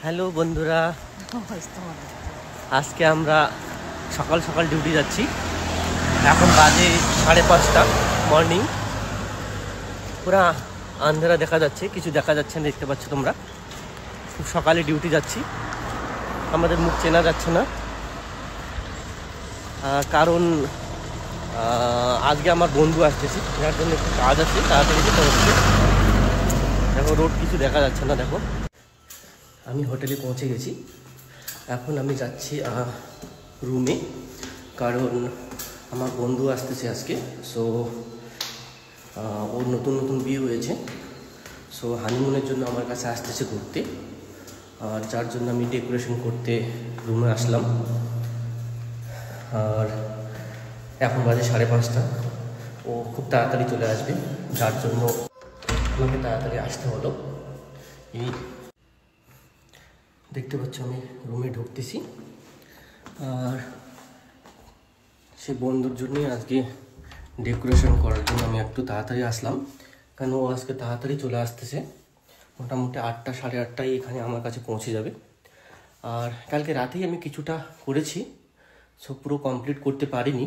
Hello বন্ধুরা, আজকে আমরা সকাল সকাল ডিউটি যাচ্ছি। এখন বাজে 5:30 মর্নিং। পুরা আন্ধারা দেখা যাচ্ছে, কিছু দেখা যাচ্ছে না, দেখতে পাচ্ছ তোমরা। খুব সকালে ডিউটি যাচ্ছি, আমাদের মুখ চেনা যাচ্ছে না, কারণ আজকে আমার বন্ধু আসতেছি, যার জন্য একটু কাজ আছে, তাড়াতাড়ি যেতে হচ্ছে। দেখো রোড কিছু দেখা যাচ্ছে না। দেখো আমি হোটেলে পৌঁছে গেছি, এখন আমি যাচ্ছি রুমে, কারণ আমার বন্ধু আসতেছে আজকে। সো ওর নতুন নতুন বিয়ে হয়েছে, সো হানিমুনের জন্য আমার কাছে আসতেছে ঘুরতে, আর যার জন্য আমি ডেকোরেশন করতে রুমে আসলাম। আর এখন বাজে 5:30। ও খুব তাড়াতাড়ি চলে আসবে, যার জন্য আমাকে তাড়াতাড়ি আসতে হলো। এই দেখতে পাচ্ছ আমি রুমে ঢুকতেছি, আর সে বন্ধুর জন্যই আজকে ডেকোরেশন করার জন্য আমি একটু তাড়াতাড়ি আসলাম, কারণ ও আজকে তাড়াতাড়ি চলে আসতেছে। মোটামুটি 8টা 8:30টায় এখানে আমার কাছে পৌঁছে যাবে। আর কালকে রাতেই আমি কিছুটা করেছি, সো পুরো কমপ্লিট করতে পারিনি,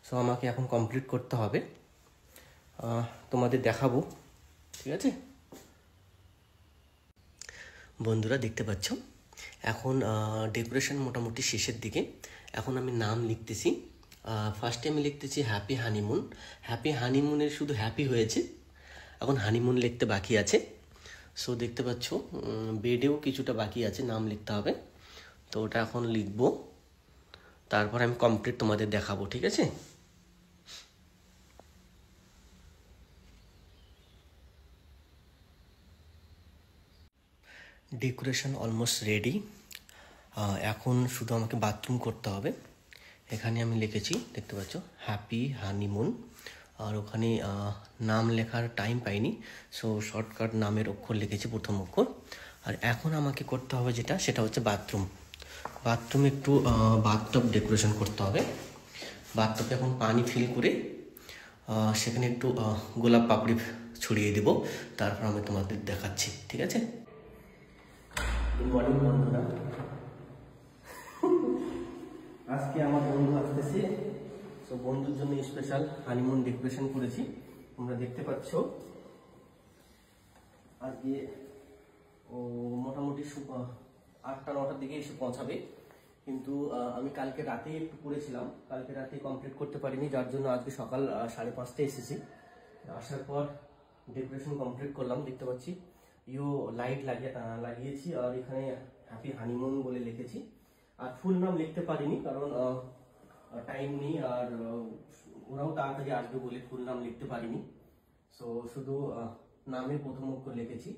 সো আমাকে এখন কমপ্লিট করতে হবে, তোমাদের দেখাবো, ঠিক আছে বন্ধুরা। দেখতে পাচ্ছ এখন ডেকোরেশন মোটামুটি শেষের দিকে। এখন আমি নাম লিখতেছি। ফার্স্টে আমি লিখতেছি হ্যাপি হানিমুন। হ্যাপি হানিমুনের শুধু হ্যাপি হয়েছে, এখন হানিমুন লিখতে বাকি আছে। সো দেখতে পাচ্ছ বেডেও কিছুটা বাকি আছে, নাম লিখতে হবে, তো ওটা এখন লিখবো, তারপর আমি কমপ্লিট তোমাদের দেখাবো, ঠিক আছে। ডেকোরেশন অলমোস্ট রেডি, এখন শুধু আমাকে বাথরুম করতে হবে। এখানে আমি লিখেছি, দেখতে পাচ্ছ হ্যাপি হানিমুন, আর ওখানে নাম লেখার টাইম পাইনি, সো শর্টকাট নামের অক্ষর লিখেছি, প্রথম অক্ষর। আর এখন আমাকে করতে হবে যেটা, সেটা হচ্ছে বাথরুম। বাথরুমে একটু বাথটব ডেকোরেশন করতে হবে। বাথটবে এখন পানি ফিল করে সেখানে একটু গোলাপ পাপড়ি ছড়িয়ে দেব, তারপর আমি তোমাদের দেখাচ্ছি, ঠিক আছে। গুড মর্নিং বন্ধুরা, আজকে আমার বন্ধু আসতেছে, তো বন্ধুর জন্য স্পেশাল হানিমুন ডেকোরেশন করেছি, তোমরা দেখতে পাচ্ছ। আজকে ও মোটামুটি 8টা 9টার দিকে এসে পৌঁছাবে, কিন্তু আমি কালকে রাতেই একটু করেছিলাম, কালকে রাতে কমপ্লিট করতে পারিনি, যার জন্য আজকে সকাল 5:30টায় এসেছি। আসার পর ডেকোরেশন কমপ্লিট করলাম, দেখতে পাচ্ছি লাইট লাগিয়েছি, আর এখানে হ্যাপি হানিমুন বলে লিখেছি। আর ফুল নাম লিখতে পারিনি, কারণ টাইম নেই, আর ওরাও তাড়াতাড়ি আসবে বলে ফুল নাম লিখতে পারিনি। সো শুধু নামের প্রথম অক্ষর লিখেছি।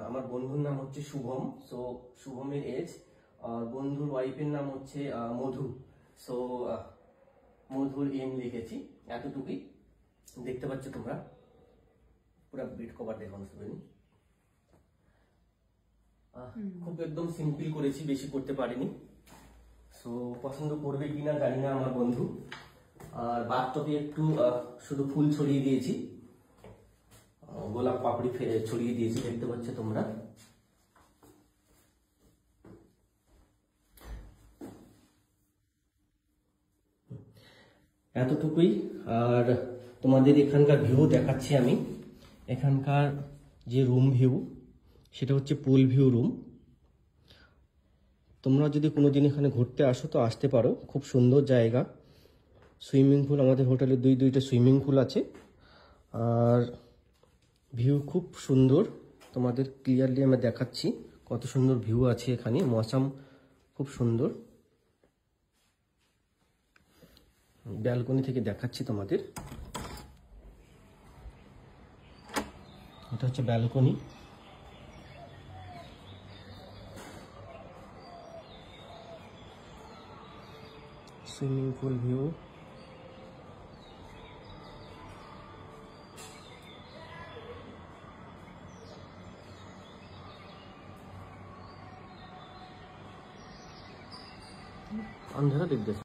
আমার বন্ধুর নাম হচ্ছে শুভম, সো শুভমের এজ, আর বন্ধুর ওয়াইফের নাম হচ্ছে মধু, সো মধুর এম লিখেছি। এতটুকুই, দেখতে পাচ্ছ তোমরা, পুরো বেড কভার দেখানো শুরু। খুব একদম সিম্পল করেছি, বেশি করতে পারিনি। সো পছন্দ করবে কিনা জানি না আমার বন্ধু। আর বাথটবে একটু শুধু ফুল ছড়িয়ে দিয়েছি, গোলাপ পাপড়ি ছড়িয়ে দিয়েছি, দেখতে পাচ্ছ তোমরা। এতটুকুই। আর তোমাদের এখানকার ভিউ দেখাচ্ছি আমি। এখানকার যে রুম ভিউ, সেটা হচ্ছে পুল ভিউ রুম। তোমরা যদি কোনোদিন এখানে ঘুরতে আসো তো আসতে পারো, খুব সুন্দর জায়গা। সুইমিং পুল, আমাদের হোটেলে দুইটা সুইমিং পুল আছে, আর ভিউ খুব সুন্দর। তোমাদের ক্লিয়ারলি আমি দেখাচ্ছি কত সুন্দর ভিউ আছে এখানে, মৌসুম খুব সুন্দর। ব্যালকনি থেকে দেখাচ্ছি তোমাদের, এটা হচ্ছে ব্যালকনি। সুইমিং পুল ভিউ, अंधेरा दिख गया।